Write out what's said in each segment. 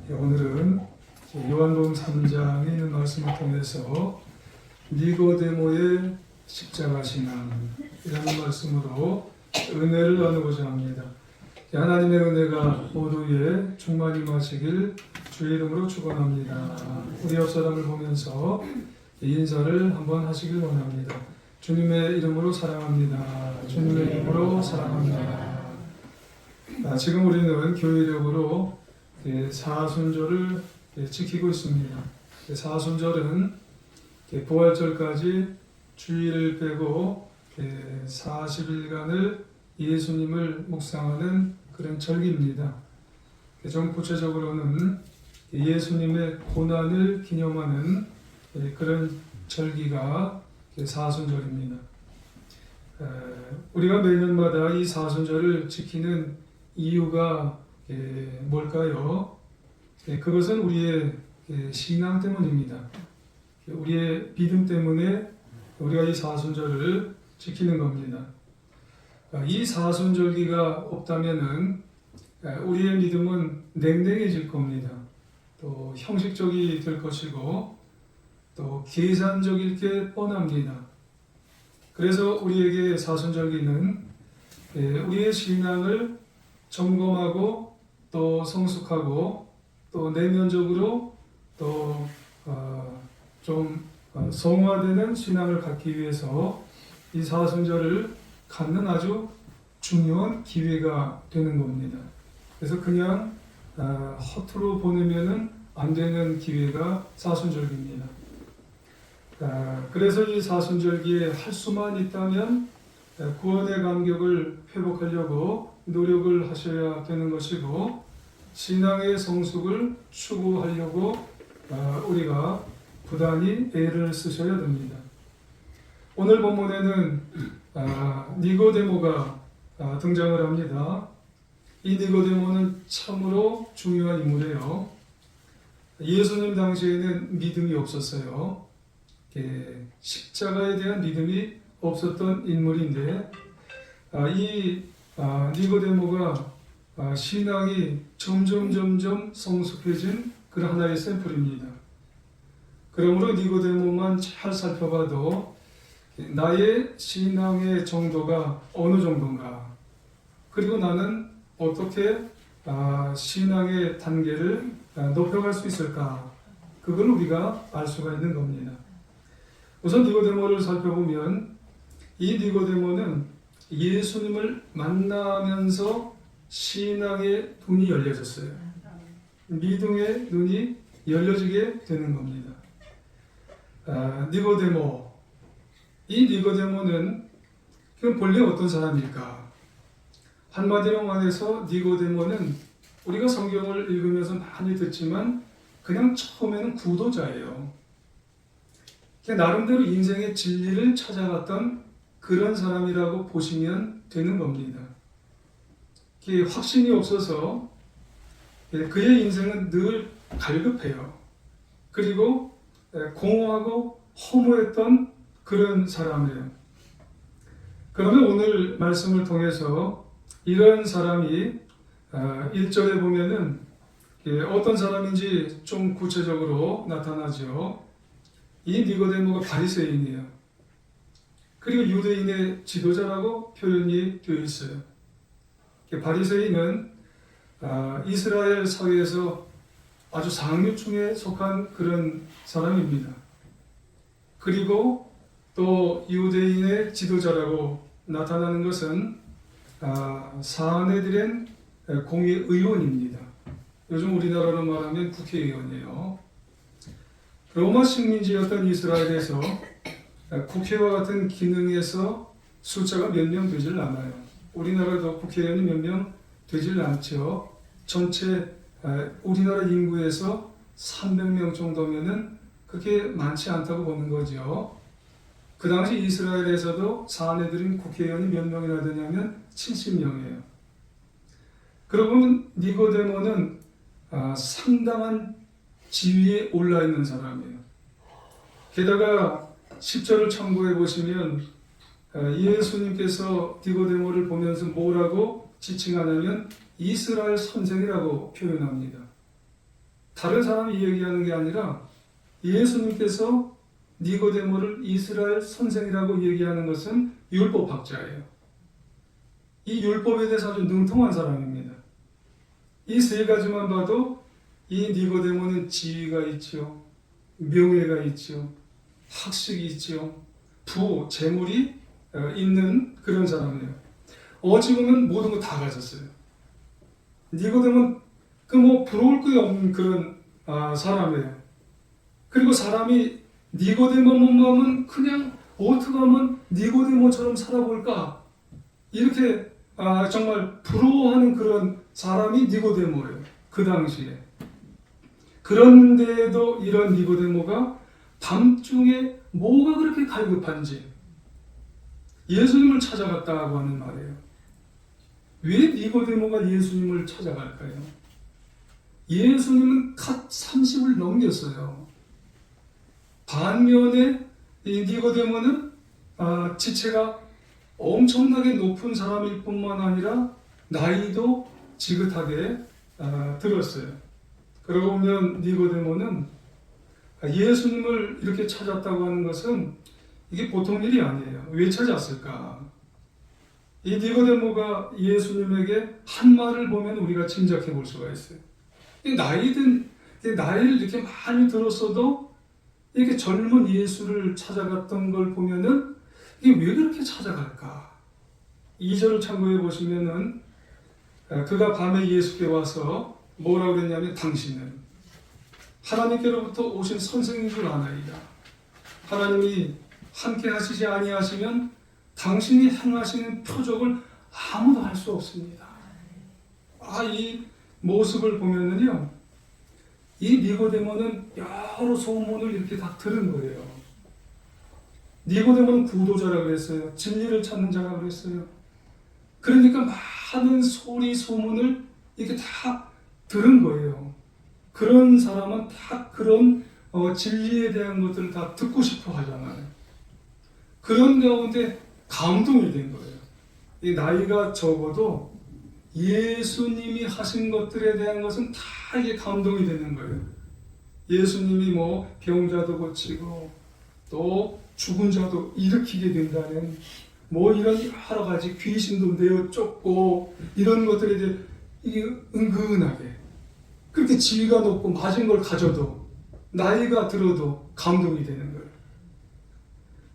오늘은 요한복음 3장에 있는 말씀을 통해서 니고데모의 십자가 신앙이라는 말씀으로 은혜를 나누고자 합니다. 하나님의 은혜가 모두 위에 충만히 임하시길 주의 이름으로 축원합니다. 우리 옆 사람을 보면서 인사를 한번 하시길 원합니다. 주님의 이름으로 사랑합니다. 주님의 이름으로 사랑합니다. 지금 우리는 교회력으로 사순절을 지키고 있습니다. 사순절은 부활절까지 주일을 빼고 40일간을 예수님을 묵상하는 그런 절기입니다. 좀 구체적으로는 예수님의 고난을 기념하는 그런 절기가 사순절입니다. 우리가 매년마다 이 사순절을 지키는 이유가 뭘까요? 그것은 우리의 신앙 때문입니다. 우리의 믿음 때문에 우리가 이 사순절을 지키는 겁니다. 이 사순절기가 없다면은 우리의 믿음은 냉랭해질 겁니다. 또 형식적이 될 것이고 또 계산적일 게 뻔합니다. 그래서 우리에게 사순절기는 우리의 신앙을 점검하고 또 성숙하고 또 내면적으로 또 좀 성화되는 신앙을 갖기 위해서 이 사순절을 갖는 아주 중요한 기회가 되는 겁니다. 그래서 그냥 허투루 보내면은 안 되는 기회가 사순절기입니다. 그래서 이 사순절기에 할 수만 있다면 구원의 감격을 회복하려고 노력을 하셔야 되는 것이고 신앙의 성숙을 추구하려고 우리가 부단히 애를 쓰셔야 됩니다. 오늘 본문에는 니고데모가 등장을 합니다. 이 니고데모는 참으로 중요한 인물이에요. 예수님 당시에는 믿음이 없었어요. 십자가에 대한 믿음이 없었던 인물인데 이 니고데모가 신앙이 점점 성숙해진 그런 하나의 샘플입니다. 그러므로 니고데모만 잘 살펴봐도 나의 신앙의 정도가 어느 정도인가, 그리고 나는 어떻게 신앙의 단계를 높여갈 수 있을까, 그걸 우리가 알 수가 있는 겁니다. 우선 니고데모를 살펴보면 이 니고데모는 예수님을 만나면서 신앙의 눈이 열려졌어요. 믿음의 눈이 열려지게 되는 겁니다. 니고데모, 이 니고데모는 본래 어떤 사람일까? 한마디로 말해서 니고데모는 우리가 성경을 읽으면서 많이 듣지만 그냥 처음에는 구도자예요. 나름대로 인생의 진리를 찾아갔던 그런 사람이라고 보시면 되는 겁니다. 확신이 없어서 그의 인생은 늘 갈급해요. 그리고 공허하고 허무했던 그런 사람이에요. 그러면 오늘 말씀을 통해서 이런 사람이 1절에 보면은 어떤 사람인지 좀 구체적으로 나타나죠. 이 니고데모가 바리새인이에요. 그리고 유대인의 지도자라고 표현이 되어 있어요. 바리새인은 이스라엘 사회에서 아주 상류층에 속한 그런 사람입니다. 그리고 또 유대인의 지도자라고 나타나는 것은 사내들의 공의의원입니다. 요즘 우리나라로 말하면 국회의원이에요. 로마 식민지였던 이스라엘에서 국회와 같은 기능에서 숫자가 몇 명 되질 않아요. 우리나라도 국회의원이 몇 명 되질 않죠. 전체 우리나라 인구에서 300명 정도면은 그렇게 많지 않다고 보는 거죠. 그 당시 이스라엘에서도 사내들인 국회의원이 몇 명이나 되냐면 70명이에요. 그러고 니고데모는 상당한 지위에 올라 있는 사람이에요. 게다가 10절을 참고해 보시면 예수님께서 니고데모를 보면서 뭐라고 지칭하냐면 이스라엘 선생이라고 표현합니다. 다른 사람이 얘기하는 게 아니라 예수님께서 니고데모를 이스라엘 선생이라고 얘기하는 것은 율법학자예요. 이 율법에 대해서 아주 능통한 사람입니다. 이 세 가지만 봐도 이 니고데모는 지위가 있죠. 명예가 있죠. 학식이 있죠. 재물이 있는 그런 사람이에요. 어찌 보면 모든 거 다 가졌어요. 니고데모는 부러울 게 없는 그런 사람이에요. 그리고 사람이 니고데모만 보면 그냥 어떻게 하면 니고데모처럼 살아볼까? 이렇게 정말 부러워하는 그런 사람이 니고데모예요. 그 당시에. 그런데도 이런 니고데모가 밤중에 뭐가 그렇게 갈급한지 예수님을 찾아갔다고 하는 말이에요. 왜 니고데모가 예수님을 찾아갈까요? 예수님은 갓 30을 넘겼어요. 반면에 이 니고데모는 지체가 엄청나게 높은 사람일 뿐만 아니라 나이도 지긋하게 들었어요. 그러고 보면 니고데모는 예수님을 이렇게 찾았다고 하는 것은 이게 보통 일이 아니에요. 왜 찾았을까? 이 니고데모가 예수님에게 한 말을 보면 우리가 짐작해 볼 수가 있어요. 나이를 이렇게 많이 들었어도 이렇게 젊은 예수를 찾아갔던 걸 보면은 이게 왜 그렇게 찾아갈까? 2절을 참고해 보시면은 그가 밤에 예수께 와서 뭐라고 그랬냐면 당신은 하나님께로부터 오신 선생인 줄 아나이다. 하나님이 함께 하시지 아니하시면 당신이 행하시는 표적을 아무도 할 수 없습니다. 이 모습을 보면은요, 이 니고데모는 여러 소문을 이렇게 다 들은 거예요. 니고데모는 구도자라고 그랬어요. 진리를 찾는 자라고 그랬어요. 그러니까 많은 소리 소문을 이렇게 다 들은 거예요. 그런 사람은 다 그런 진리에 대한 것들을 다 듣고 싶어 하잖아요. 그런 가운데 감동이 된 거예요. 이 나이가 적어도 예수님이 하신 것들에 대한 것은 다 이게 감동이 되는 거예요. 예수님이 병자도 고치고 또 죽은 자도 일으키게 된다는 이런 여러 가지 귀신도 내어 쫓고 이런 것들에 대해 이게 은근하게 그렇게 지위가 높고 맞은 걸 가져도 나이가 들어도 감동이 되는 거예요.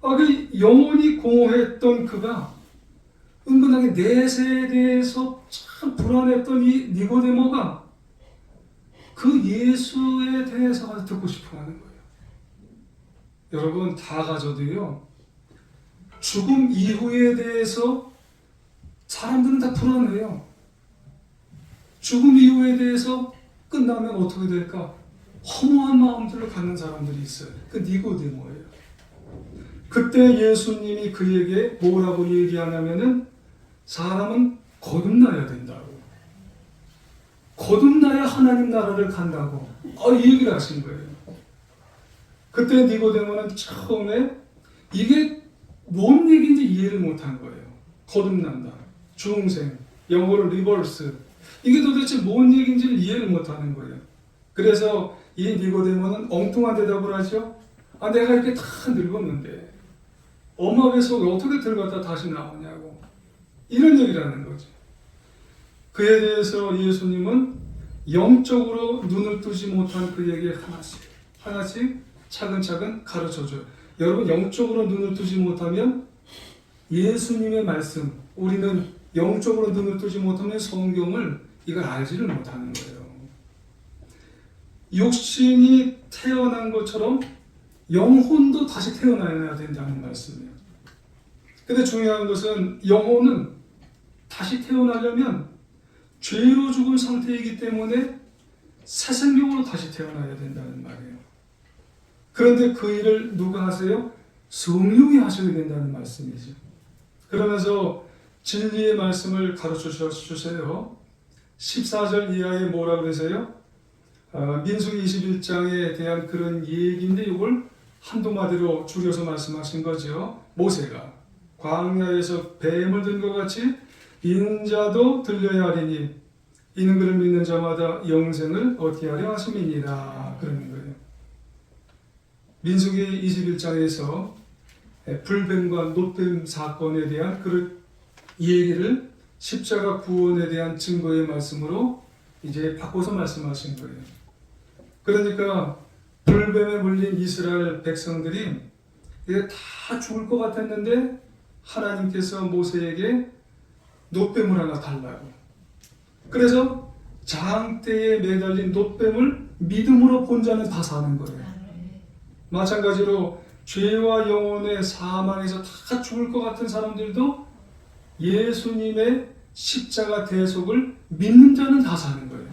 그 영혼이 공허했던 그가 은근하게 내세에 대해서 참 불안했던 이 니고데모가 그 예수에 대해서 듣고 싶어 하는 거예요. 여러분, 다 가져도요, 죽음 이후에 대해서 사람들은 다 불안해요. 죽음 이후에 대해서 끝나면 어떻게 될까? 허무한 마음들로 가는 사람들이 있어요. 그 니고데모예요. 그때 예수님이 그에게 뭐라고 얘기하냐면은 사람은 거듭나야 된다고. 거듭나야 하나님 나라를 간다고. 이 얘기를 하신 거예요. 그때 니고데모는 처음에 이게 뭔 얘기인지 이해를 못한 거예요. 거듭난다, 중생, 영어로 리버스. 이게 도대체 뭔 얘기인지를 이해를 못하는 거예요. 그래서 이 니고데모는 엉뚱한 대답을 하죠. 내가 이렇게 다 늙었는데 엄마 뱃속에 어떻게 들어갔다 다시 나오냐고. 이런 얘기를 하는 거죠. 그에 대해서 예수님은 영적으로 눈을 뜨지 못한 그에게 하나씩 차근차근 가르쳐줘요. 여러분, 영적으로 눈을 뜨지 못하면 예수님의 말씀, 우리는 영적으로 눈을 뜨지 못하면 성경을 이걸 알지를 못하는 거예요. 육신이 태어난 것처럼 영혼도 다시 태어나야 된다는 말씀이에요. 근데 중요한 것은 영혼은 다시 태어나려면 죄로 죽은 상태이기 때문에 새 생명으로 다시 태어나야 된다는 말이에요. 그런데 그 일을 누가 하세요? 성령이 하셔야 된다는 말씀이죠. 그러면서 진리의 말씀을 가르쳐 주세요. 14절 이하에 뭐라 그러세요? 민수기 21장에 대한 그런 얘기인데 이걸 한두 마디로 줄여서 말씀하신 거죠. 모세가 광야에서 뱀을 든 것 같이 인자도 들려야 하리니 이는 그를 믿는 자마다 영생을 얻게 하려 하심이니라. 그러는 거예요. 민수기 21장에서 불뱀과 놋뱀 사건에 대한 이 얘기를 십자가 구원에 대한 증거의 말씀으로 이제 바꿔서 말씀하신 거예요. 그러니까 불뱀에 물린 이스라엘 백성들이 이게 다 죽을 것 같았는데 하나님께서 모세에게 놋뱀을 하나 달라고. 그래서 장대에 매달린 놋뱀을 믿음으로 본 자는 다 사는 거예요. 마찬가지로 죄와 영혼의 사망에서 다 죽을 것 같은 사람들도 예수님의 십자가 대속을 믿는 자는 다 사는 거예요.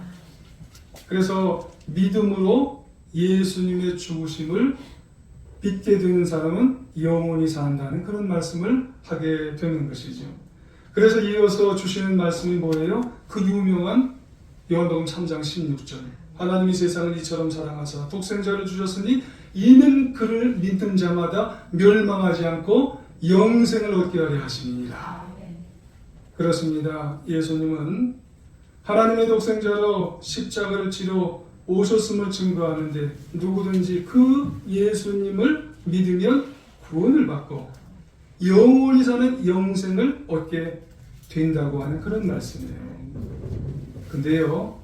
그래서 믿음으로 예수님의 죽으심을 믿게 되는 사람은 영원히 산다는 그런 말씀을 하게 되는 것이죠. 그래서 이어서 주시는 말씀이 뭐예요? 그 유명한 요한복음 3장 16절. 하나님이 세상을 이처럼 사랑하사 독생자를 주셨으니 이는 그를 믿는 자마다 멸망하지 않고 영생을 얻게 하려 하심이니라. 그렇습니다. 예수님은 하나님의 독생자로 십자가를 지러 오셨음을 증거하는데 누구든지 그 예수님을 믿으면 구원을 받고 영원히 사는 영생을 얻게 된다고 하는 그런 말씀이에요. 근데요,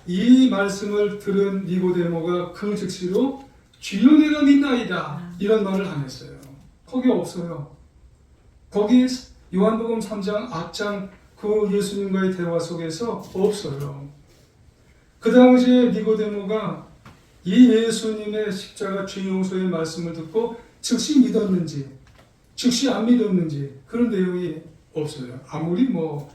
이 말씀을 들은 니고데모가 그 즉시로 주여 내가 믿나이다 이런 말을 안 했어요. 거기 없어요. 거기 요한복음 3장 앞장 그 예수님과의 대화 속에서 없어요. 그 당시에 니고데모가 이 예수님의 십자가 죄 용서의 말씀을 듣고 즉시 믿었는지 즉시 안 믿었는지 그런 내용이 없어요. 아무리 여러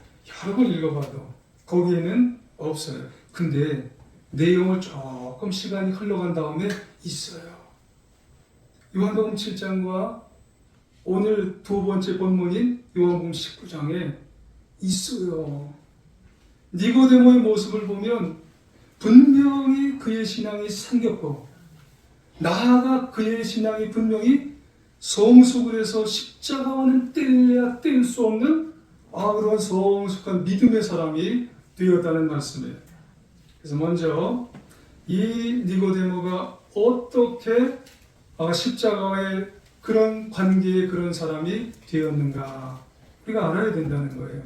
번 읽어봐도 거기에는 없어요. 근데 내용을 조금 시간이 흘러간 다음에 있어요. 요한복음 7장과 오늘 두 번째 본문인 요한복음 19장에 있어요. 니고데모의 모습을 보면 분명히 그의 신앙이 생겼고 나아가 그의 신앙이 분명히 성숙을 해서 십자가와는 뗄래야 뗄 수 없는 그런 성숙한 믿음의 사람이 되었다는 말씀이에요. 그래서 먼저 이 니고데모가 어떻게 십자가와의 그런 관계의 그런 사람이 되었는가 우리가 알아야 된다는 거예요.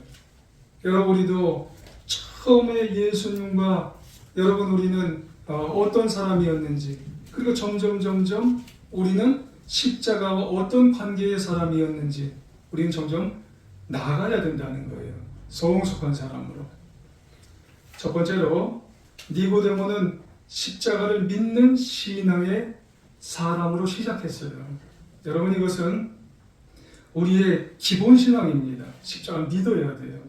여러분 우리도 처음에 예수님과 여러분 우리는 어떤 사람이었는지 그리고 점점 우리는 십자가와 어떤 관계의 사람이었는지 우리는 점점 나아가야 된다는 거예요. 성숙한 사람으로. 첫 번째로 니고데모는 십자가를 믿는 신앙의 사람으로 시작했어요. 여러분 이것은 우리의 기본 신앙입니다. 십자가를 믿어야 돼요.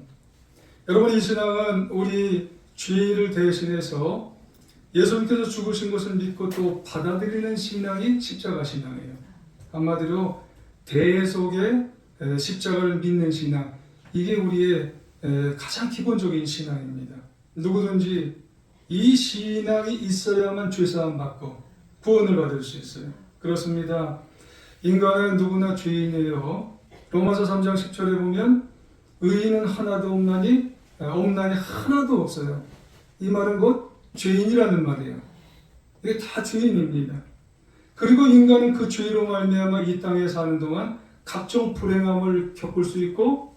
여러분 이 신앙은 우리 죄를 대신해서 예수님께서 죽으신 것을 믿고 또 받아들이는 신앙이 십자가 신앙이에요. 한마디로 대속의 십자가를 믿는 신앙, 이게 우리의 가장 기본적인 신앙입니다. 누구든지 이 신앙이 있어야만 죄사함 받고 구원을 받을 수 있어요. 그렇습니다. 인간은 누구나 죄인이에요. 로마서 3장 10절에 보면 의인은 하나도 없나니 하나도 없어요. 이 말은 곧 죄인이라는 말이에요. 이게 다 죄인입니다. 그리고 인간은 그 죄로 말미암아 이 땅에 사는 동안 각종 불행함을 겪을 수 있고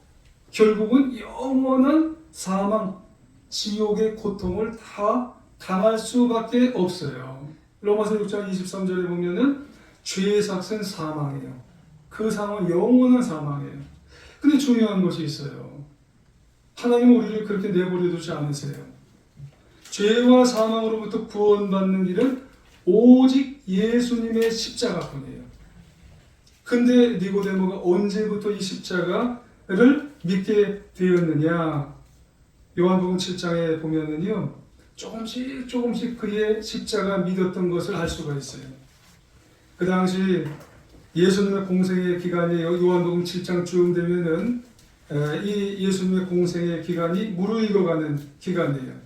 결국은 영원한 사망, 지옥의 고통을 다 당할 수밖에 없어요. 로마서 6장 23절에 보면은 죄의 삭은 사망이에요. 그 사망은 영원한 사망이에요. 근데 중요한 것이 있어요. 하나님은 우리를 그렇게 내버려 두지 않으세요. 죄와 사망으로부터 구원받는 길은 오직 예수님의 십자가뿐이에요. 근데 니고데모가 언제부터 이 십자가를 믿게 되었느냐? 요한복음 7장에 보면은요, 조금씩 그의 십자가 믿었던 것을 알 수가 있어요. 그 당시 예수님의 공생의 기간이 요한복음 7장 쯤 되면은 이 예수님의 공생의 기간이 무르익어가는 기간이에요.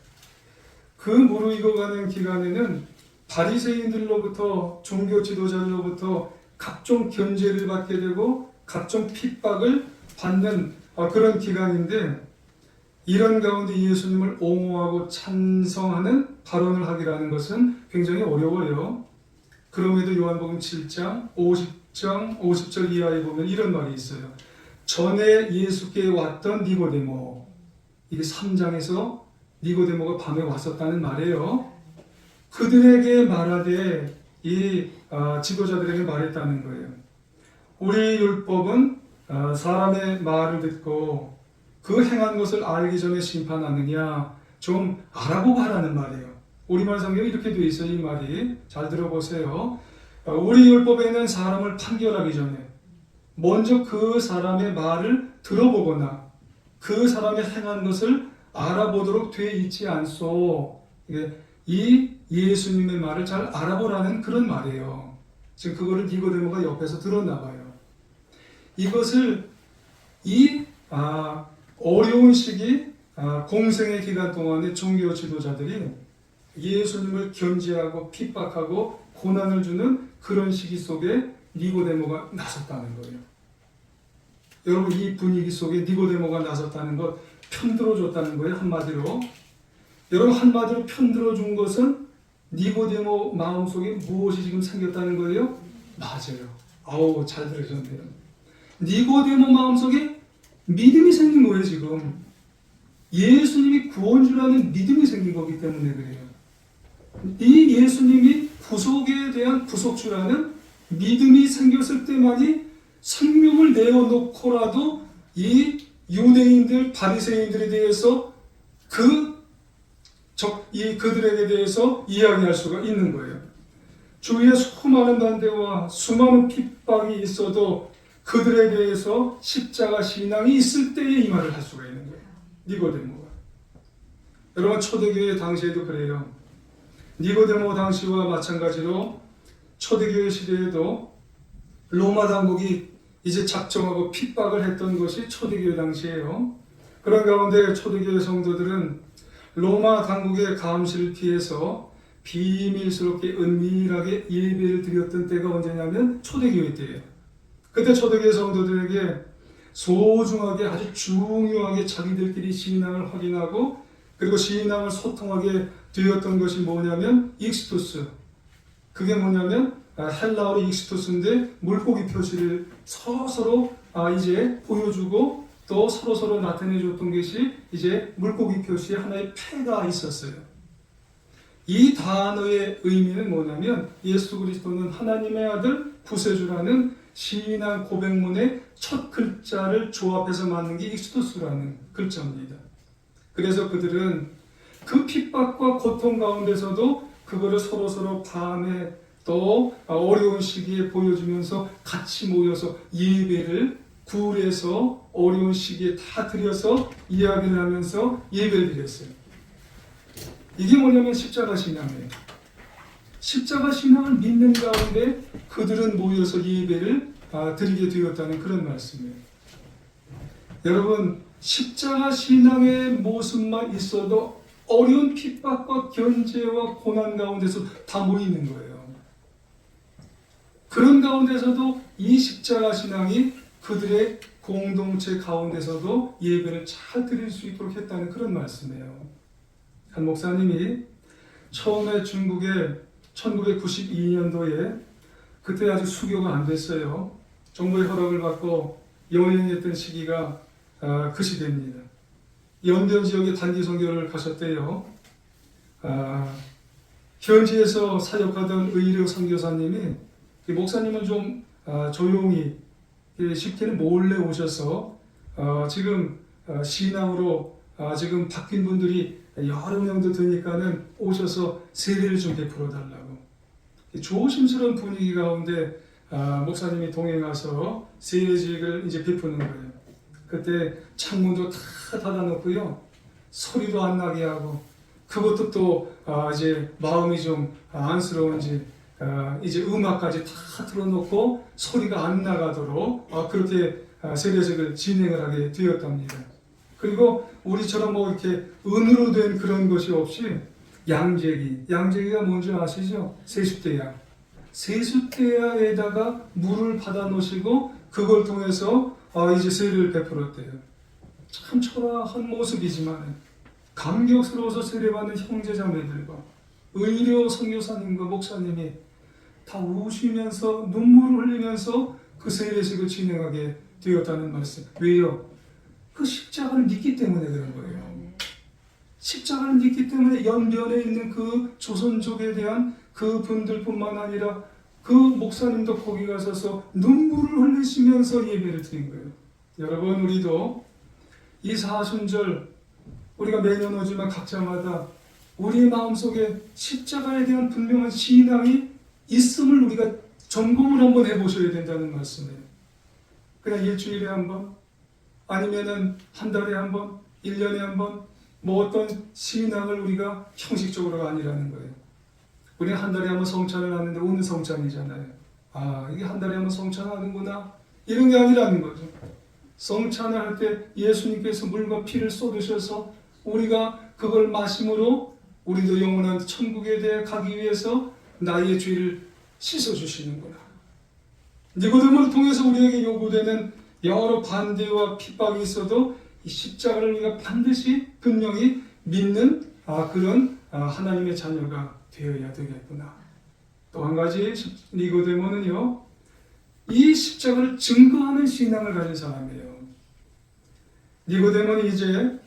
그 무르익어가는 기간에는 바리새인들로부터 종교 지도자들로부터 각종 견제를 받게 되고 각종 핍박을 받는 그런 기간인데 이런 가운데 예수님을 옹호하고 찬성하는 발언을 하기라는 것은 굉장히 어려워요. 그럼에도 요한복음 7장 50절 이하에 보면 이런 말이 있어요. 전에 예수께 왔던 니고데모, 이게 3장에서 니고데모가 밤에 왔었다는 말이에요. 그들에게 말하되 이 지도자들에게 말했다는 거예요. 우리 율법은 사람의 말을 듣고 그 행한 것을 알기 전에 심판하느냐, 좀 알아보고 하라는 말이에요. 우리말 성경에 이렇게 되어 있어요. 이 말이 잘 들어보세요. 우리 율법에는 사람을 판결하기 전에 먼저 그 사람의 말을 들어보거나 그 사람의 행한 것을 알아보도록 되어 있지 않소. 이 예수님의 말을 잘 알아보라는 그런 말이에요. 지금 그거를 니고데모가 옆에서 들었나 봐요. 이것을 이 어려운 시기, 공생의 기간 동안에 종교 지도자들이 예수님을 견제하고 핍박하고 고난을 주는 그런 시기 속에 니고데모가 나섰다는 거예요. 여러분, 이 분위기 속에 니고데모가 나섰다는 것, 편들어줬다는 거예요. 한마디로. 여러분, 한마디로 편들어준 것은 니고데모 마음속에 무엇이 지금 생겼다는 거예요? 맞아요. 아우, 잘 들으셨네요. 니고데모 마음속에 믿음이 생긴 거예요. 지금 예수님이 구원주라는 믿음이 생긴 거기 때문에 그래요. 이 예수님이 구속에 대한 구속주라는 믿음이 생겼을 때만이 생명을 내어놓고라도 이 유대인들, 바리새인들에 대해서 그들에게 대해서 이야기할 수가 있는 거예요. 주위에 수많은 반대와 수많은 핍박이 있어도 그들에 대해서 십자가 신앙이 있을 때에 이 말을 할 수가 있는 거예요. 니고데모가. 여러분, 초대교회 당시에도 그래요. 니고데모 당시와 마찬가지로 초대교회 시대에도 로마 당국이 이제 작정하고 핍박을 했던 것이 초대교회 당시예요. 그런 가운데 초대교회 성도들은 로마 당국의 감시를 피해서 비밀스럽게 은밀하게 예배를 드렸던 때가 언제냐면 초대교회 때예요. 그때 초대교회 성도들에게 소중하게, 아주 중요하게 자기들끼리 신앙을 확인하고 그리고 신앙을 소통하게 되었던 것이 뭐냐면 익스토스. 그게 뭐냐면 헬라어로 익스토스인데 물고기 표시를 서로 이제 보여주고 또 서로 나타내줬던 것이 이제 물고기 표시에 하나의 패가 있었어요. 이 단어의 의미는 뭐냐면 예수 그리스도는 하나님의 아들 구세주라는 신앙 고백문의 첫 글자를 조합해서 만든 게 익스토스라는 글자입니다. 그래서 그들은 그 핍박과 고통 가운데서도 그거를 서로 밤에 또 어려운 시기에 보여주면서 같이 모여서 예배를 굴에서 어려운 시기에 다 드려서 이야기를 하면서 예배를 드렸어요. 이게 뭐냐면 십자가 신앙이에요. 십자가 신앙을 믿는 가운데 그들은 모여서 예배를 드리게 되었다는 그런 말씀이에요. 여러분, 십자가 신앙의 모습만 있어도 어려운 핍박과 견제와 고난 가운데서 다 모이는 거예요. 그런 가운데서도 이 십자가 신앙이 그들의 공동체 가운데서도 예배를 잘 드릴 수 있도록 했다는 그런 말씀이에요. 한 목사님이 처음에 중국에 1992년도에 그때 아직 수교가 안 됐어요. 정부의 허락을 받고 여행했던 시기가 그 시대입니다. 연변 지역에 단기 선교를 가셨대요. 현지에서 사역하던 의료 선교사님이 목사님은 좀 조용히 쉽게는 몰래 오셔서 지금 신앙으로 지금 바뀐 분들이 여러 명도 되니까는 오셔서 세례를 좀 베풀어 달라고 조심스러운 분위기 가운데 목사님이 동행하서 세례식을 이제 베푸는 거예요. 그때 창문도 다 닫아놓고요, 소리도 안 나게 하고, 그것도 또 이제 마음이 좀 안쓰러운지 이제 음악까지 다 틀어놓고 소리가 안 나가도록 그렇게 세례식을 진행을 하게 되었답니다. 그리고 우리처럼 뭐 이렇게 은으로 된 그런 것이 없이 양재기가 뭔지 아시죠? 세숫대야. 세숫대야에다가 물을 받아 놓으시고 그걸 통해서 이제 세례를 베풀었대요. 참 초라한 모습이지만 감격스러워서 세례받는 형제자매들과 의료 선교사님과 목사님이 다 우시면서 눈물을 흘리면서 그 세례식을 진행하게 되었다는 말씀. 왜요? 그 십자가를 믿기 때문에 그런 거예요. 십자가를 믿기 때문에 연변에 있는 그 조선족에 대한 그 분들뿐만 아니라 그 목사님도 거기 가셔서 눈물을 흘리시면서 예배를 드린 거예요. 여러분, 우리도 이 사순절 우리가 매년 오지만 각자마다 우리의 마음속에 십자가에 대한 분명한 신앙이 있음을 우리가 점검을 한번 해보셔야 된다는 말씀이에요. 그냥 일주일에 한 번, 아니면은 한 달에 한 번, 1년에 한 번, 뭐 어떤 신앙을 우리가 형식적으로가 아니라는 거예요. 우리는 한 달에 한 번 성찬을 하는데 오늘 성찬이잖아요. 아, 이게 한 달에 한 번 성찬하는구나, 이런 게 아니라는 거죠. 성찬을 할 때 예수님께서 물과 피를 쏟으셔서 우리가 그걸 마심으로 우리도 영원한 천국에 대해 가기 위해서 나의 죄를 씻어주시는구나. 니고데모를 통해서 우리에게 요구되는 여러 반대와 핍박이 있어도 이 십자가를 우리가 반드시 분명히 믿는 그런 하나님의 자녀가 되어야 되겠구나. 또 한 가지, 니고데모는요, 이 십자가를 증거하는 신앙을 가진 사람이에요. 니고데모는 이제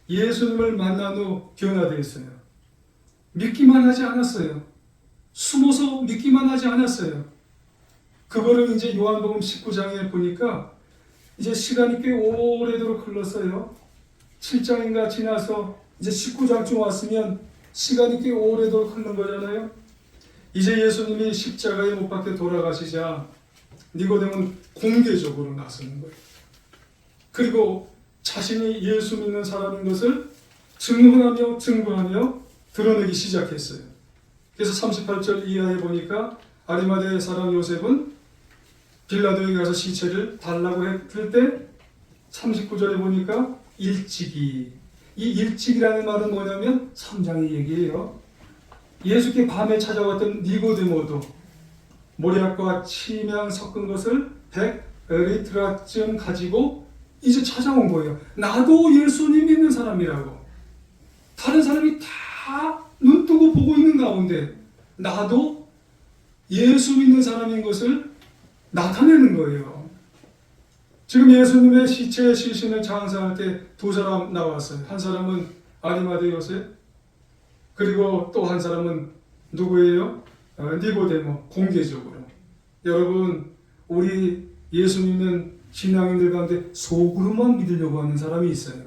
예수님을 만난 후 변화되었어요. 믿기만 하지 않았어요. 숨어서 믿기만 하지 않았어요. 그거를 이제 요한복음 19장에 보니까 이제 시간이 꽤 오래도록 흘렀어요. 7장인가 지나서 이제 19장쯤 왔으면 시간이 꽤 오래도록 흐른 거잖아요. 이제 예수님이 십자가에 못 박혀 돌아가시자 니고데모는 공개적으로 나서는 거예요. 그리고 자신이 예수 믿는 사람인 것을 증언하며 증거하며 드러내기 시작했어요. 그래서 38절 이하에 보니까 아리마대 사람 요셉은 빌라도에게 가서 시체를 달라고 했을 때 39절에 보니까 일찍이, 이 일찍이라는 말은 뭐냐면 3장의 얘기예요. 예수께 밤에 찾아왔던 니고데모도 모략과 침향 섞은 것을 100리트라쯤 가지고 이제 찾아온 거예요. 나도 예수님 믿는 사람이라고. 다른 사람이 다 눈뜨고 보고 있는 가운데 나도 예수 믿는 사람인 것을 나타내는 거예요. 지금 예수님의 시체 시신을 장사할 때 두 사람 나왔어요. 한 사람은 아리마대 요셉, 그리고 또 한 사람은 누구예요? 니고데모. 공개적으로. 여러분, 우리 예수 믿는 신앙인들 가운데 속으로만 믿으려고 하는 사람이 있어요.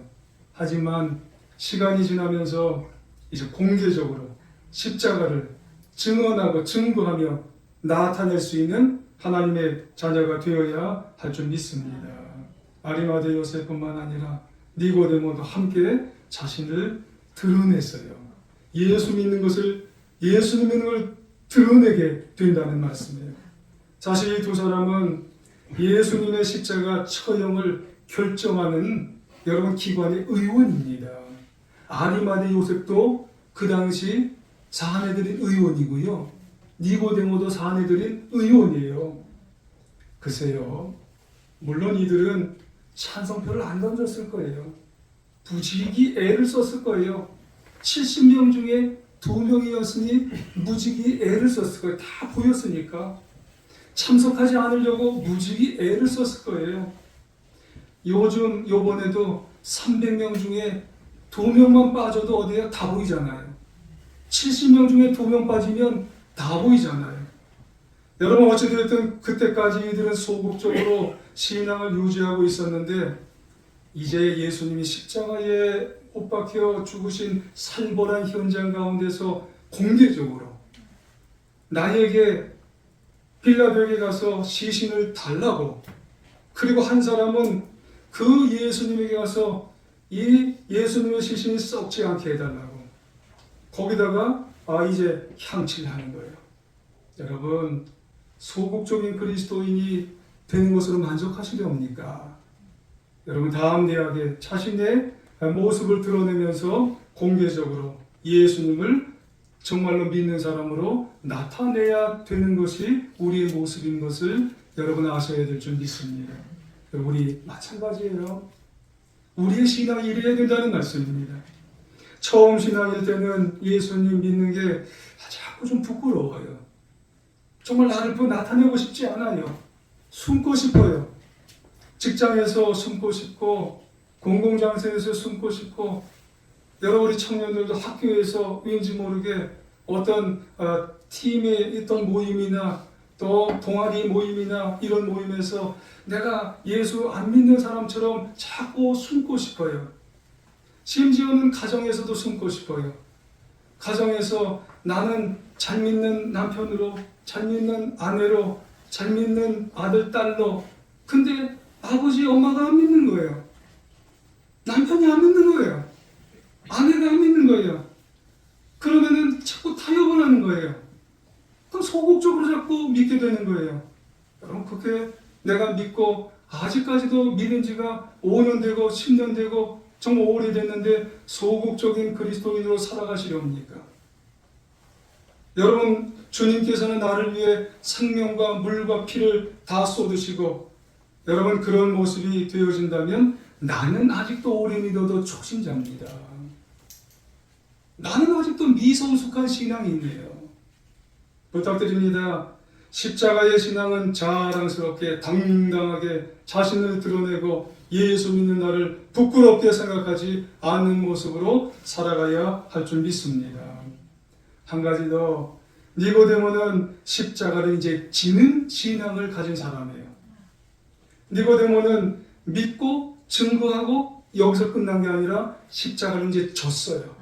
하지만 시간이 지나면서 이제 공개적으로 십자가를 증언하고 증거하며 나타낼 수 있는 하나님의 자녀가 되어야 할 줄 믿습니다. 아리마대 요셉뿐만 아니라 니고데모도 함께 자신을 드러냈어요. 예수 믿는 것을, 예수 믿는 걸 드러내게 된다는 말씀이에요. 사실 이 두 사람은 예수님의 십자가 처형을 결정하는 여러분 기관의 의원입니다. 아리마대 요셉도 그 당시 사내들인 의원이고요. 니고데모도 사내들인 의원이에요. 글쎄요, 물론 이들은 찬성표를 안 던졌을 거예요. 무지기 애를 썼을 거예요. 70명 중에 2명이었으니 무지기 애를 썼을 거예요. 다 보였으니까. 참석하지 않으려고 무지기 애를 썼을 거예요. 요번에도 300명 중에 2명만 빠져도 어디야? 다 보이잖아요. 70명 중에 2명 빠지면 다 보이잖아요. 여러분, 어찌됐든 그때까지 이들은 소극적으로 신앙을 유지하고 있었는데 이제 예수님이 십자가에 못 박혀 죽으신 살벌한 현장 가운데서 공개적으로 나에게 빌라도에게 가서 시신을 달라고, 그리고 한 사람은 그 예수님에게 가서 이 예수님의 시신이 썩지 않게 해달라고, 거기다가 이제 향치를 하는 거예요. 여러분, 소극적인 그리스도인이 되는 것으로 만족하시렵니까? 여러분, 다음 대학에 자신의 모습을 드러내면서 공개적으로 예수님을 정말로 믿는 사람으로 나타내야 되는 것이 우리의 모습인 것을 여러분 아셔야 될 줄 믿습니다. 우리 마찬가지예요. 우리의 신앙이 이래야 된다는 말씀입니다. 처음 신앙일 때는 예수님 믿는 게 자꾸 좀 부끄러워요. 정말 나를 나타내고 싶지 않아요. 숨고 싶어요. 직장에서 숨고 싶고, 공공장소에서 숨고 싶고, 여러 우리 청년들도 학교에서 왠지 모르게 어떤 팀에 있던 모임이나 또 동아리 모임이나 이런 모임에서 내가 예수 안 믿는 사람처럼 자꾸 숨고 싶어요. 심지어는 가정에서도 숨고 싶어요. 가정에서 나는 잘 믿는 남편으로, 잘 믿는 아내로, 잘 믿는 아들, 딸로, 근데 아버지, 엄마가 안 믿는 거예요. 남편이 안 믿는 거예요. 아내가 안 믿는 거예요. 그러면은 자꾸 타협을 하는 거예요. 그럼 소극적으로 자꾸 믿게 되는 거예요. 여러분, 그렇게 내가 믿고 아직까지도 믿은 지가 5년 되고 10년 되고 정말 오래됐는데 소극적인 그리스도인으로 살아가시렵니까? 여러분, 주님께서는 나를 위해 생명과 물과 피를 다 쏟으시고, 여러분 그런 모습이 되어진다면 나는 아직도 오래 믿어도 초신자입니다. 나는 아직도 미성숙한 신앙이 있네요. 부탁드립니다. 십자가의 신앙은 자랑스럽게 당당하게 자신을 드러내고 예수 믿는 나를 부끄럽게 생각하지 않는 모습으로 살아가야 할 줄 믿습니다. 한 가지 더, 니고데모는 십자가를 이제 지는 신앙을 가진 사람이에요. 니고데모는 믿고 증거하고 여기서 끝난 게 아니라 십자가를 이제 졌어요.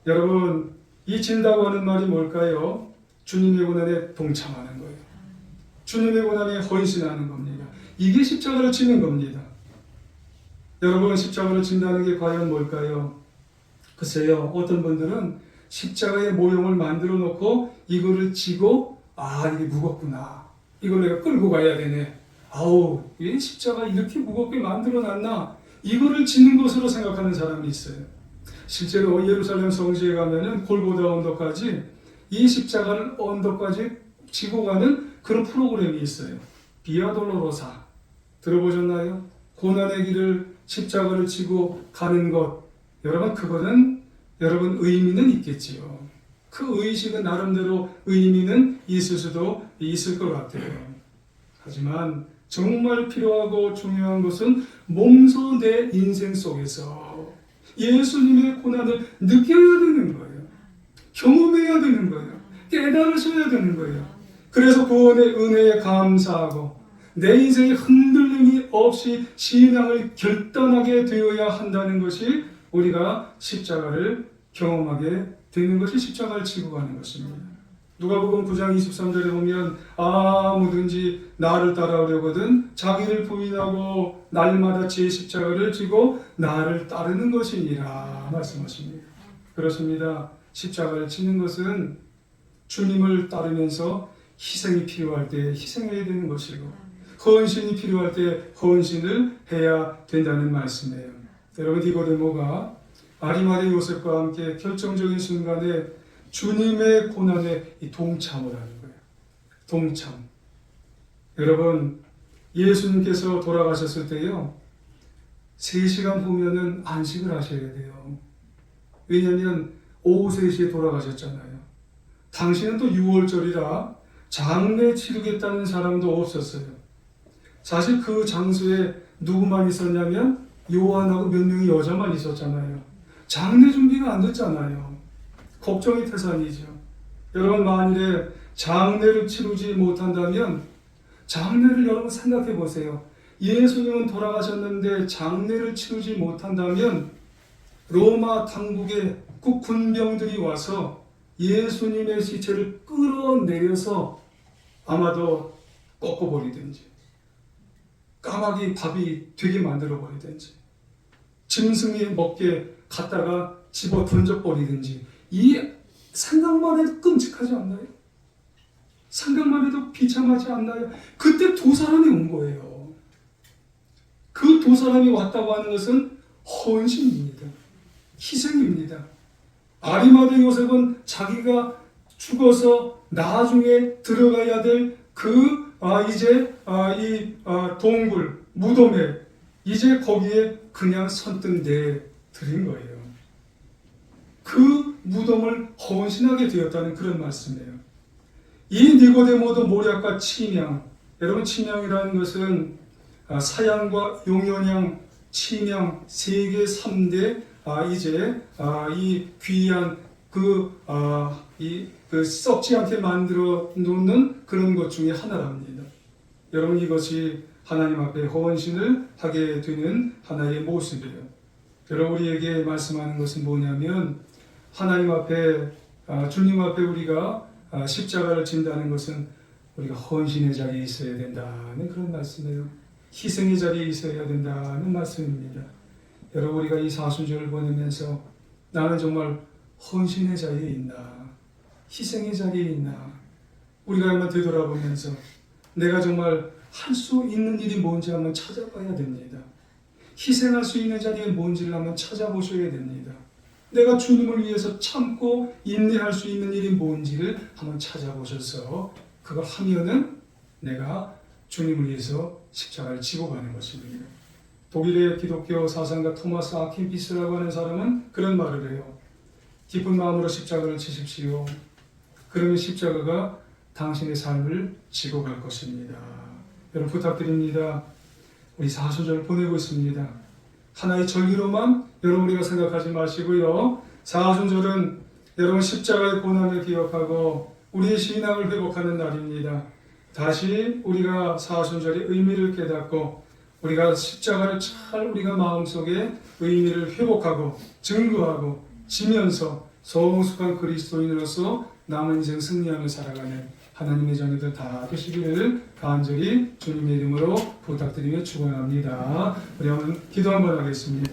여러분, 이 진다고 하는 말이 뭘까요? 주님의 고난에 동참하는 거예요. 주님의 고난에 헌신하는 겁니다. 이게 십자가를 지는 겁니다. 여러분, 십자가를 진다는 게 과연 뭘까요? 글쎄요, 어떤 분들은 십자가의 모형을 만들어 놓고 이거를 지고, 이게 무겁구나, 이걸 내가 끌고 가야 되네, 아우, 왜 십자가 이렇게 무겁게 만들어 놨나, 이거를 지는 것으로 생각하는 사람이 있어요. 실제로 예루살렘 성지에 가면은 골고다 언덕까지 이 십자가를 언덕까지 지고 가는 그런 프로그램이 있어요. 비아 돌로로사 들어보셨나요? 고난의 길을 십자가를 지고 가는 것. 여러분, 그거는 여러분 의미는 있겠지요. 그 의식은 나름대로 의미는 있을 수도 있을 것 같아요. 하지만 정말 필요하고 중요한 것은 몸소 내 인생 속에서 예수님의 고난을 느껴야 되는 거예요. 경험해야 되는 거예요. 깨달으셔야 되는 거예요. 그래서 구원의 은혜에 감사하고 내 인생에 흔들림이 없이 신앙을 결단하게 되어야 한다는 것이 우리가 십자가를 경험하게 되는 것이 십자가를 지고 가는 것입니다. 누가복음 9장 23절에 보면 아무든지 나를 따라오려거든 자기를 부인하고 날마다 제 십자가를 지고 나를 따르는 것이니라 말씀하십니다. 그렇습니다. 십자가를 지는 것은 주님을 따르면서 희생이 필요할 때 희생해야 되는 것이고 헌신이 필요할 때 헌신을 해야 된다는 말씀이에요. 여러분, 니고데모가 아리마대 요셉과 함께 결정적인 순간에 주님의 고난에 동참을 하는 거예요. 동참. 여러분, 예수님께서 돌아가셨을 때요, 3시간 후면은 안식을 하셔야 돼요. 왜냐하면 오후 3시에 돌아가셨잖아요. 당시는 또 6월절이라 장례 치르겠다는 사람도 없었어요. 사실 그 장소에 누구만 있었냐면 요한하고 몇 명의 여자만 있었잖아요. 장례 준비가 안 됐잖아요. 걱정이 태산이죠. 여러분, 만일에 장례를 치르지 못한다면 장례를 여러분 생각해 보세요. 예수님은 돌아가셨는데 장례를 치르지 못한다면 로마 당국의 군병들이 와서 예수님의 시체를 끌어내려서 아마도 꺾어버리든지 까마귀 밥이 되게 만들어버리든지 짐승이 먹게 갖다가 집어 던져버리든지, 이 생각만 해도 끔찍하지 않나요? 생각만 해도 비참하지 않나요? 그때 2사람이 온 거예요. 그 2사람이 왔다고 하는 것은 헌신입니다. 희생입니다. 아리마대 요셉은 자기가 죽어서 나중에 들어가야 될 그 동굴, 무덤에 이제 거기에 그냥 선뜻 내드린 거예요. 그 무덤을 헌신하게 되었다는 그런 말씀이에요. 이 니고데모도 모략과 침향, 여러분 침향이라는 것은 사양과 용연양, 침향 세계 3대 이제 이 귀한 그 썩지 않게 만들어 놓는 그런 것 중에 하나랍니다. 여러분 이것이 하나님 앞에 헌신을 하게 되는 하나의 모습이에요. 여러분 우리에게 말씀하는 것은 뭐냐면 하나님 앞에 주님 앞에 우리가 십자가를 진다는 것은 우리가 헌신의 자리에 있어야 된다는 그런 말씀이에요. 희생의 자리에 있어야 된다는 말씀입니다. 여러분 우리가 이 사순절을 보내면서 나는 정말 헌신의 자리에 있나, 희생의 자리에 있나, 우리가 한번 되돌아보면서 내가 정말 할 수 있는 일이 뭔지 한번 찾아봐야 됩니다. 희생할 수 있는 자리에 뭔지를 한번 찾아보셔야 됩니다. 내가 주님을 위해서 참고 인내할 수 있는 일이 뭔지를 한번 찾아보셔서 그걸 하면은 내가 주님을 위해서 십자가를 지고 가는 것입니다. 독일의 기독교 사상가 토마스 아킨피스라고 하는 사람은 그런 말을 해요. 기쁜 마음으로 십자가를 지십시오. 그러면 십자가가 당신의 삶을 지고 갈 것입니다. 여러분 부탁드립니다. 우리 사순절 보내고 있습니다. 하나의 절기로만 여러분 우리가 생각하지 마시고요. 사순절은 여러분 십자가의 고난을 기억하고 우리의 신앙을 회복하는 날입니다. 다시 우리가 사순절의 의미를 깨닫고 우리가 십자가를 잘 우리가 마음속에 의미를 회복하고 증거하고 지면서 성숙한 그리스도인으로서 남은 인생 승리하며 살아가는 하나님의 자녀들 다 되시기를 간절히 주님의 이름으로 부탁드리며 축원합니다. 우리 한번 기도 한번 하겠습니다.